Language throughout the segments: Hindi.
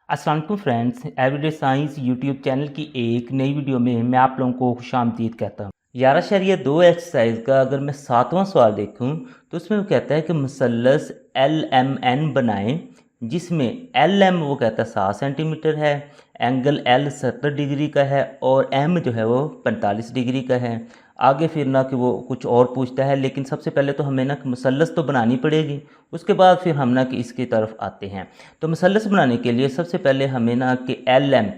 अस्सलाम वालेकुम friends, everyday science YouTube channel की एक नई वीडियो में मैं आप लोगों को खुशामदीद कहता हूँ। 11.2 एक्सरसाइज का अगर मैं 7वां सवाल देखूँ तो उसमें वो कहता है कि मुसल्लस एल एम एन बनाएं, जिसमें एल एम वो कहता है 7 सेंटीमीटर है, एंगल एल 70 डिग्री का है और एम जो है वो 45 डिग्री का है। आगे फिर ना कि वो कुछ और पूछता है, लेकिन सबसे पहले तो हमें ना मुसल्लस तो बनानी पड़ेगी, उसके बाद फिर हम ना कि इसकी तरफ आते हैं। तो मुसल्लस बनाने के लिए सबसे पहले हमें ना कि एल एम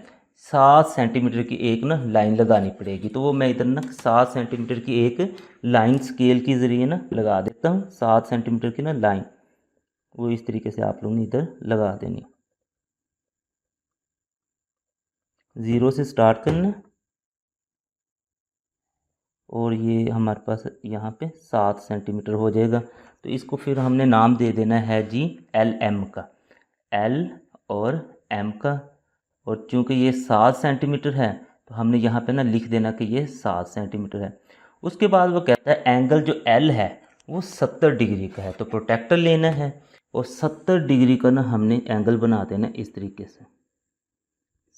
7 सेंटीमीटर की एक ना लाइन लगानी पड़ेगी। तो वो मैं इधर ना 7 सेंटीमीटर की एक लाइन स्केल के ज़रिए ना लगा देता हूँ। 7 सेंटीमीटर की ना लाइन वो इस तरीके से आप लोगों ने इधर लगा देनी। ज़ीरो से स्टार्ट करना और ये हमारे पास यहाँ पे 7 सेंटीमीटर हो जाएगा। तो इसको फिर हमने नाम दे देना है जी एल एम का, एल और एम का। और चूंकि ये 7 सेंटीमीटर है तो हमने यहाँ पे ना लिख देना कि ये 7 सेंटीमीटर है। उसके बाद वो कहता है एंगल जो एल है वो 70 डिग्री का है, तो प्रोटेक्टर लेना है और 70 डिग्री का ना हमने एंगल बना देना इस तरीके से,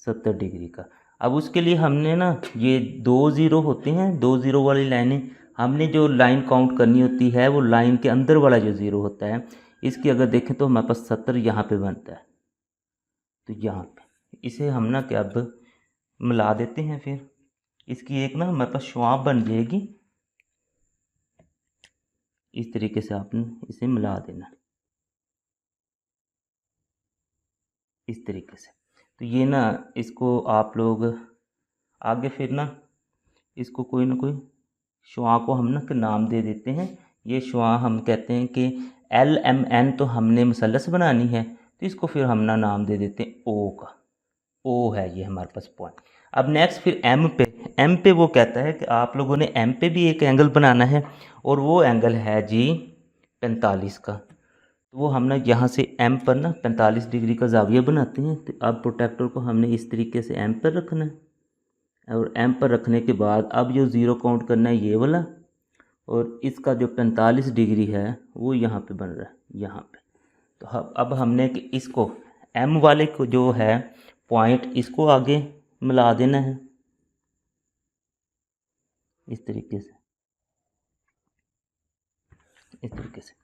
70 डिग्री का। अब उसके लिए हमने ना ये 2 ज़ीरो होते हैं, 2 ज़ीरो वाली लाइनें हमने जो लाइन काउंट करनी होती है वो लाइन के अंदर वाला जो ज़ीरो होता है, इसकी अगर देखें तो हमारे पास 70 यहाँ पे बनता है। तो यहाँ पे इसे हम ना क्या अब मिला देते हैं, फिर इसकी एक ना हमारे पास शुआ बन जाएगी। इस तरीके से आपने इसे मिला देना इस तरीके से। तो ये ना इसको आप लोग आगे फिर ना इसको कोई ना कोई शुआ को हम ना के नाम दे देते हैं। ये शुआ हम कहते हैं कि एल एम एन, तो हमने मुसल्लस बनानी है तो इसको फिर हम ना नाम दे देते हैं ओ का। ओ है ये हमारे पास पॉइंट। अब नेक्स्ट फिर एम पे वो कहता है कि आप लोगों ने एम पे भी एक एंगल बनाना है और वो एंगल है जी 45 का। तो वो हम ना यहाँ से एम पर ना 45 डिग्री का जाविया बनाते हैं। तो अब प्रोटेक्टर को हमने इस तरीके से एम पर रखना है और एम पर रखने के बाद अब जो ज़ीरो काउंट करना है ये वाला, और इसका जो 45 डिग्री है वो यहाँ पे बन रहा है यहाँ पे। तो अब हमने कि इसको एम वाले को जो है पॉइंट इसको आगे मिला देना है इस तरीके से, इस तरीके से।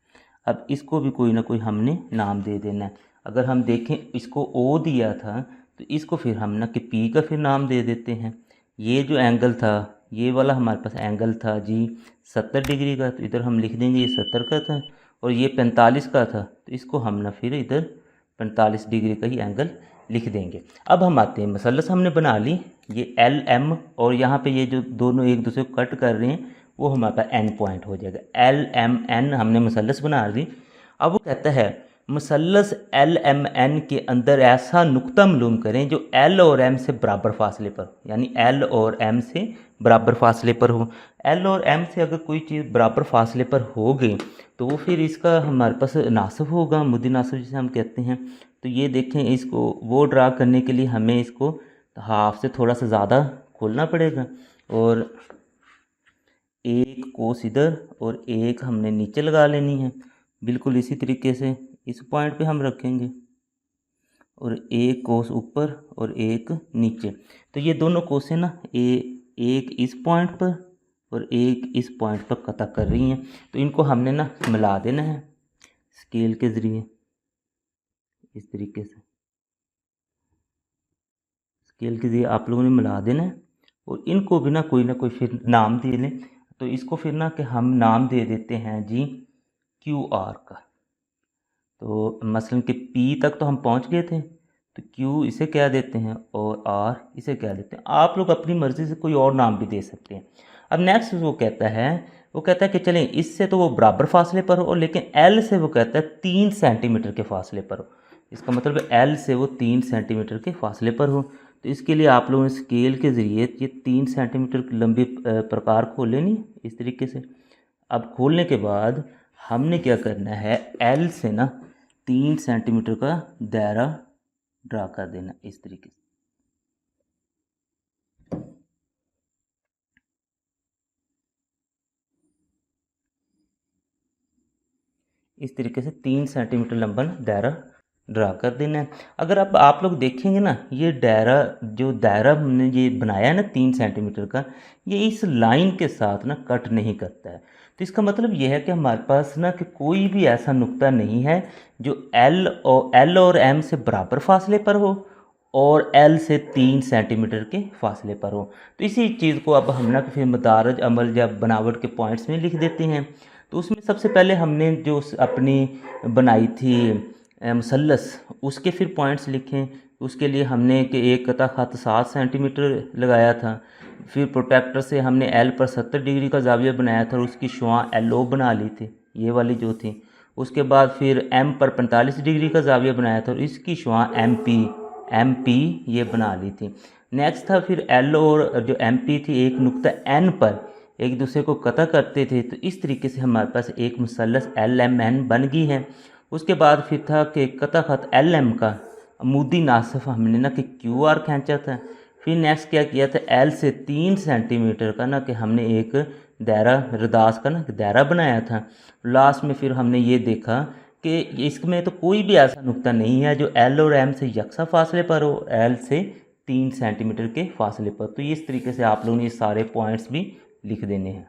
अब इसको भी कोई ना कोई हमने नाम दे देना है। अगर हम देखें इसको ओ दिया था तो इसको फिर हम ना कि पी का फिर नाम दे देते हैं। ये जो एंगल था ये वाला हमारे पास एंगल था जी 70 डिग्री का, तो इधर हम लिख देंगे ये 70 का था। और ये 45 का था तो इसको हम ना फिर इधर 45 डिग्री का ही एंगल लिख देंगे। अब हम आते हैं मसल्लस हमने बना ली, ये एल एम और यहाँ पे ये जो दोनों एक दूसरे को कट कर रहे हैं वो हमारे पास एन पॉइंट हो जाएगा। एल एम एन हमने मुसल्लस बना दी। अब वो कहता है मुसल्लस एल एम एन के अंदर ऐसा नुक्ता मालूम करें जो एल और एम से बराबर फासले पर हो, यानी एल और एम से बराबर फासले पर हो। एल और एम से अगर कोई चीज़ बराबर फासले पर हो गई तो वो फिर इसका हमारे पास नासिब होगा, मुद्दी नासिब जिसे हम कहते हैं। तो ये देखें, इसको वो ड्रा करने के लिए हमें इसको हाफ से थोड़ा सा ज़्यादा खोलना पड़ेगा और एक कोस इधर और एक हमने नीचे लगा लेनी है। बिल्कुल इसी तरीके से इस पॉइंट पे हम रखेंगे और एक कोस ऊपर और एक नीचे। तो ये दोनों कोसें ना एक इस पॉइंट पर और एक इस पॉइंट पर कता कर रही हैं, तो इनको हमने ना मिला देना है स्केल के ज़रिए इस तरीके से। स्केल के ज़रिए आप लोगों ने मिला देना है और इनको भी ना कोई फिर नाम दे लें। तो इसको फिर ना कि हम नाम दे देते हैं जी क्यू आर का। तो मसलन कि पी तक तो हम पहुंच गए थे, तो क्यू इसे क्या देते हैं और आर इसे क्या देते हैं। आप लोग अपनी मर्ज़ी से कोई और नाम भी दे सकते हैं। अब नेक्स्ट वो कहता है कि चलें इससे तो वो बराबर फासले पर हो, लेकिन एल से वो कहता है 3 सेंटीमीटर के फासले पर हो। इसका मतलब है एल से वो 3 सेंटीमीटर के फासले पर हो। तो इसके लिए आप लोगों ने स्केल के ज़रिए ये 3 सेंटीमीटर की लंबी प्रकार खोले नहीं इस तरीके से। अब खोलने के बाद हमने क्या करना है, एल से ना 3 सेंटीमीटर का दायरा ड्रा कर देना इस तरीके से। इस तरीके से 3 सेंटीमीटर लंबा दायरा ड्रा कर देना है। अगर अब आप लोग देखेंगे ना, ये दायरा हमने ये बनाया है ना 3 सेंटीमीटर का, ये इस लाइन के साथ ना कट नहीं करता है। तो इसका मतलब ये है कि हमारे पास ना कि कोई भी ऐसा नुक्ता नहीं है जो एल और एम से बराबर फासले पर हो और एल से 3 सेंटीमीटर के फासले पर हो। तो इसी चीज़ को अब हम ना फिर मदारज अमल या बनावट के पॉइंट्स में लिख देते हैं। तो उसमें सबसे पहले हमने जो अपनी बनाई थी मुसल्लस, उसके फिर पॉइंट्स लिखें। उसके लिए हमने कि एक कता ख़त 7 सेंटीमीटर लगाया था। फिर प्रोटेक्टर से हमने एल पर 70 डिग्री का जाविया बनाया था और उसकी शुआ एल ओ बना ली थी, ये वाली जो थी। उसके बाद फिर एम पर 45 डिग्री का जाविया बनाया था और इसकी शुआ एम पी ये बना ली थी। नेक्स्ट था फिर एल और जो एम पी थी एक नुक्ता एन पर एक दूसरे को कता करते थे। तो इस तरीके से हमारे पास एक मुसल्लस एल एम एन बन गई है। उसके बाद फिर था कि कता ख़त एल एम का अमूदी नासफ हमने ना कि क्यू आर खींचा था। फिर नेक्स्ट क्या किया था, एल से 3 सेंटीमीटर का ना कि हमने एक दायरा रदास का ना दायरा बनाया था। लास्ट में फिर हमने ये देखा कि इसमें तो कोई भी ऐसा नुक्ता नहीं है जो एल और एम से यकसा फासले पर हो, एल से 3 सेंटीमीटर के फासले पर। तो इस तरीके से आप लोगों ने ये सारे पॉइंट्स भी लिख देने हैं।